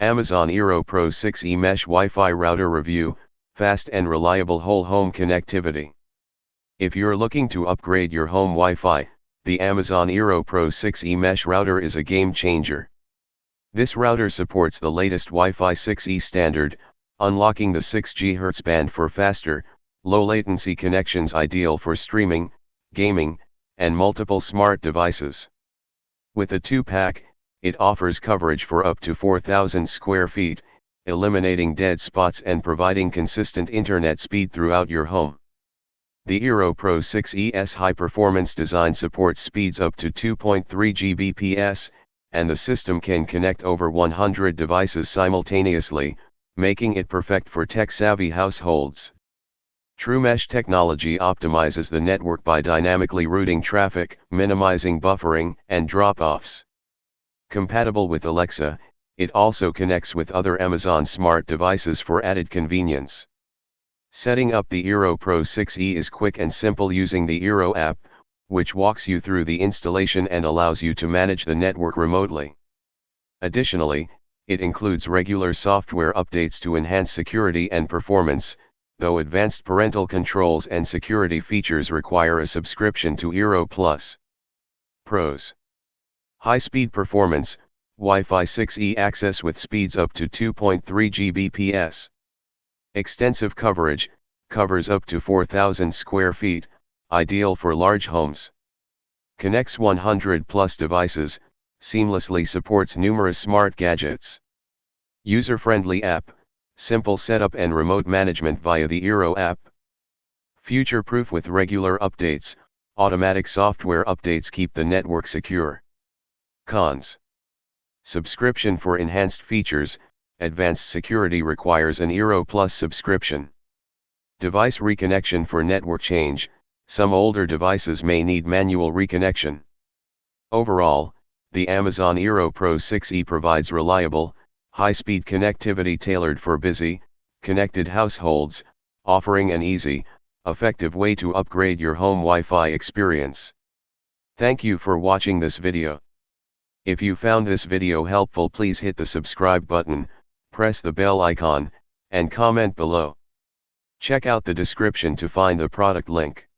Amazon eero Pro 6e Mesh Wi-Fi Router Review, Fast and Reliable Whole Home Connectivity. If you're looking to upgrade your home Wi-Fi, the Amazon eero Pro 6e Mesh Router is a game changer. This router supports the latest Wi-Fi 6E standard, unlocking the 6 GHz band for faster, low-latency connections ideal for streaming, gaming, and multiple smart devices. With a 2-pack, it offers coverage for up to 4,000 square feet, eliminating dead spots and providing consistent internet speed throughout your home. The eero Pro 6e's high-performance design supports speeds up to 2.3 Gbps, and the system can connect over 100 devices simultaneously, making it perfect for tech-savvy households. True Mesh technology optimizes the network by dynamically routing traffic, minimizing buffering and drop-offs. Compatible with Alexa, it also connects with other Amazon smart devices for added convenience. Setting up the eero Pro 6e is quick and simple using the eero app, which walks you through the installation and allows you to manage the network remotely. Additionally, it includes regular software updates to enhance security and performance, though advanced parental controls and security features require a subscription to eero Plus. Pros: high-speed performance, Wi-Fi 6E access with speeds up to 2.3 Gbps. Extensive coverage, covers up to 4,000 square feet, ideal for large homes. Connects 100 plus devices, seamlessly supports numerous smart gadgets. User-friendly app, simple setup and remote management via the eero app. Future-proof with regular updates, automatic software updates keep the network secure. Cons: subscription for enhanced features, advanced security requires an eero Plus subscription. Device reconnection for network change, some older devices may need manual reconnection. Overall, the Amazon eero Pro 6e provides reliable, high-speed connectivity tailored for busy, connected households, offering an easy, effective way to upgrade your home Wi-Fi experience. Thank you for watching this video. If you found this video helpful, please hit the subscribe button, press the bell icon, and comment below. Check out the description to find the product link.